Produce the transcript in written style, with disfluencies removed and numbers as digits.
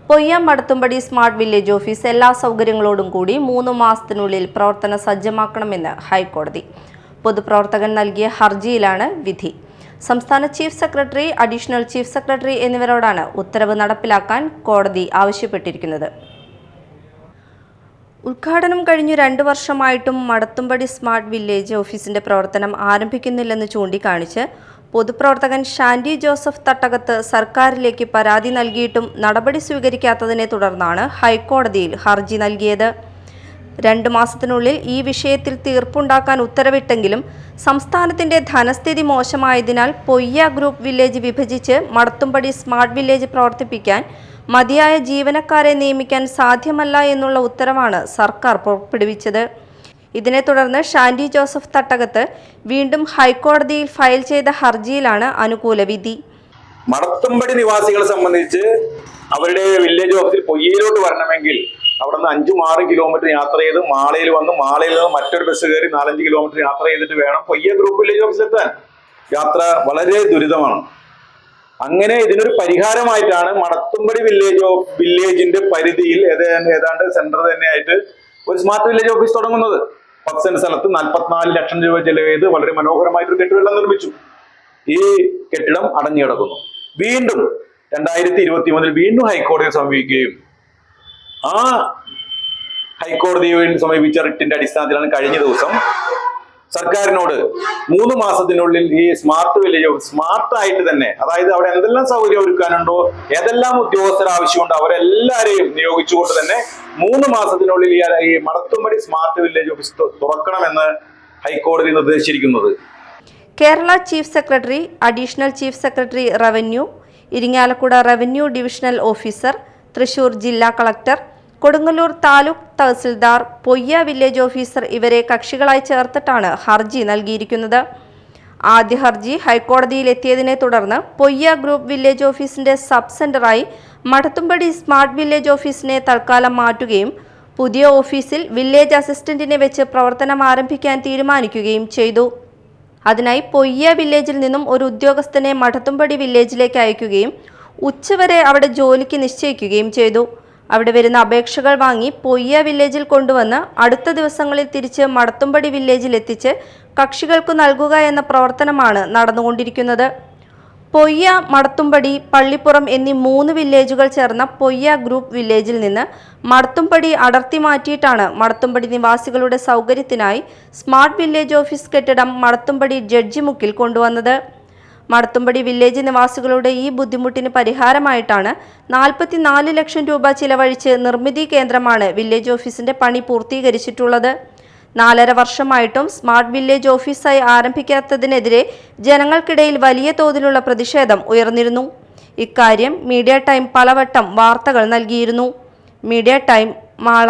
Poyya Madathumpady smart village office എല്ലാ സൗകര്യങ്ങളോടും കൂടി 3 മാസത്തിനുള്ളിൽ പ്രവർത്തന സജ്ജമാക്കണമെന്ന് ഹൈക്കോടതി. പൊതുപ്രവർത്തകൻ നൽകിയ ഹർജിയിലാണ് വിധി. സംസ്ഥാന chief secretary, additional chief secretary എന്നിവരോടാണ് ഉത്തരവ് നടപ്പിലാക്കാൻ കോടതി ആവശ്യപ്പെട്ടിരിക്കുന്നത്. ഉദ്ഘാടനം കഴിഞ്ഞു 2 വർഷമായിട്ടും മടത്തുംപടി സ്മാർട്ട് വില്ലേജ് ഓഫീസിന്റെ പ്രവർത്തനം ആരംഭിക്കുന്നില്ലെന്ന് ചൂണ്ടിക്കാണിച്ച് പൊതുപ്രവർത്തകൻ ഷാൻഡി ജോസഫ് തട്ടകത്ത് സർക്കാരിലേക്ക് പരാതി നൽകിയിട്ടും നടപടി സ്വീകരിക്കാത്തതിനെ തുടർന്നാണ് ഹൈക്കോടതിയിൽ ഹർജി നൽകിയത്. 2 മാസത്തിനുള്ളിൽ ഈ വിഷയത്തിൽ തീർപ്പുണ്ടാക്കാൻ ഉത്തരവിട്ടെങ്കിലും സംസ്ഥാനത്തിന്റെ ധനസ്ഥിതി മോശമായതിനാൽ പൊയ്യ ഗ്രൂപ്പ് വില്ലേജ് വിഭജിച്ച് മടത്തുംപടി സ്മാർട്ട് വില്ലേജ് പ്രവർത്തിപ്പിക്കാൻ മതിയായ ജീവനക്കാരെ നിയമിക്കാൻ സാധ്യമല്ല എന്നുള്ള ഉത്തരവാണ് സർക്കാർ പുറപ്പെടുവിച്ചത്. ഇതിനെ തുടർന്ന് ഷാൻഡി ജോസഫ് തട്ടകത്ത് വീണ്ടും ഹൈക്കോടതിയിൽ ഫയൽ ചെയ്ത ഹർജിയിലാണ് അനുകൂല വിധി. മടത്തുംപടി നിവാസികളെ സംബന്ധിച്ച് അവരുടെ വില്ലേജ് ഓഫീസിൽ പൊയ്യയിലോട്ട് വരണമെങ്കിൽ അവിടെ നിന്ന് 5-6 കിലോമീറ്റർ യാത്ര ചെയ്ത് മാളയിൽ വന്ന് മാളയിൽ നിന്ന് മറ്റൊരു ബസ് കയറി 4-5 കിലോമീറ്റർ യാത്ര ചെയ്തിട്ട് വേണം പൊയ്യ ഗ്രൂപ്പ് വില്ലേജ് ഓഫീസിലെത്താൻ. യാത്ര വളരെ ദുരിതമാണ്. അങ്ങനെ ഇതിനൊരു പരിഹാരമായിട്ടാണ് മടത്തുംപടി വില്ലേജിന്റെ പരിധിയിൽ ഏതാണ്ട് സെന്റർ തന്നെയായിട്ട് ഒരു സ്മാർട്ട് വില്ലേജ് ഓഫീസ് തുടങ്ങുന്നത്. 10 സെന്റ് സ്ഥലത്ത് 44 ലക്ഷം രൂപ ചെലവ് ചെയ്ത് വളരെ മനോഹരമായിട്ടൊരു കെട്ടിടം നിർമ്മിച്ചു. ഈ കെട്ടിടം അടഞ്ഞു കിടക്കുന്നു. വീണ്ടും 2023 വീണ്ടും ഹൈക്കോടതിയെ സമീപിക്കുകയും ആ ഹൈക്കോടതിയിൽ സമീപിച്ച റിട്ടിന്റെ അടിസ്ഥാനത്തിലാണ് കഴിഞ്ഞ ദിവസം സർക്കാരിനോട് 3 മാസത്തിനുള്ളിൽ ഈ സ്മാർട്ട് വില്ലേജ് സ്മാർട്ട് ആയിട്ട് തന്നെ, അതായത് അവിടെ എന്തെല്ലാം സൗകര്യം ഒരുക്കാനുണ്ടോ, ഏതെല്ലാം ഉദ്യോഗസ്ഥർ ആവശ്യമുണ്ടോ അവരെല്ലാരെയും നിയോഗിച്ചുകൊണ്ട് തന്നെ 3 മാസത്തിനുള്ളിൽ ഈ മടത്തുംപടി സ്മാർട്ട് വില്ലേജ് ഓഫീസ് തുറക്കണമെന്ന് ഹൈക്കോടതി നിർദ്ദേശിച്ചിരിക്കുന്നത്. Kerala chief secretary, additional chief secretary revenue, Irinjalakuda revenue divisional officer, Thrissur ജില്ലാ collector, Kodungallur taluk tahsildar, Poyya village officer ഇവരെ കക്ഷികളായി ചേർത്തിട്ടാണ് ഹർജി നൽകിയിരിക്കുന്നത്. ആദ്യ ഹർജി ഹൈക്കോടതിയിൽ എത്തിയതിനെ തുടർന്ന് പൊയ്യ ഗ്രൂപ്പ് വില്ലേജ് ഓഫീസിന്റെ സബ് സെന്ററായി മടത്തുംപടി സ്മാർട്ട് വില്ലേജ് ഓഫീസിനെ തൽക്കാലം മാറ്റുകയും പുതിയ ഓഫീസിൽ വില്ലേജ് അസിസ്റ്റന്റിനെ വെച്ച് പ്രവർത്തനം ആരംഭിക്കാൻ തീരുമാനിക്കുകയും ചെയ്തു. അതിനായി പൊയ്യ വില്ലേജിൽ നിന്നും ഒരു ഉദ്യോഗസ്ഥനെ മടത്തുംപടി വില്ലേജിലേക്ക് അയക്കുകയും ഉച്ചവരെ അവിടെ ജോലിക്ക് നിശ്ചയിക്കുകയും ചെയ്തു. അവിടെ വരുന്ന അപേക്ഷകൾ വാങ്ങി പൊയ്യ വില്ലേജിൽ കൊണ്ടുവന്ന് അടുത്ത ദിവസങ്ങളിൽ തിരിച്ച് മടത്തുംപടി വില്ലേജിൽ എത്തിച്ച് കക്ഷികൾക്ക് നൽകുക എന്ന പ്രവർത്തനമാണ് നടന്നുകൊണ്ടിരിക്കുന്നത്. പൊയ്യ, മടത്തുംപടി, പള്ളിപ്പുറം എന്നീ 3 വില്ലേജുകൾ ചേർന്ന പൊയ്യ ഗ്രൂപ്പ് വില്ലേജിൽ നിന്ന് മടത്തുംപടി അടർത്തി മാറ്റിയിട്ടാണ് മടത്തുംപടി നിവാസികളുടെ സൗകര്യത്തിനായി സ്മാർട്ട് വില്ലേജ് ഓഫീസ് കെട്ടിടം മടത്തുംപടി ജഡ്ജിമുക്കിൽ കൊണ്ടുവന്നത്. മടത്തുംപടി വില്ലേജ് നിവാസികളുടെ ഈ ബുദ്ധിമുട്ടിന് പരിഹാരമായിട്ടാണ് 44 ലക്ഷം രൂപ ചിലവഴിച്ച് നിർമ്മിതി കേന്ദ്രമാണ് വില്ലേജ് ഓഫീസിന്റെ പണി പൂർത്തീകരിച്ചിട്ടുള്ളത്. 4.5 വർഷമായിട്ടും സ്മാർട്ട് വില്ലേജ് ഓഫീസായി ആരംഭിക്കാത്തതിനെതിരെ ജനങ്ങൾക്കിടയിൽ വലിയ തോതിലുള്ള പ്രതിഷേധം ഉയർന്നിരുന്നു. ഇക്കാര്യം മീഡിയ ടൈം പലവട്ടം വാർത്തകൾ നൽകിയിരുന്നു. Media time, Mala.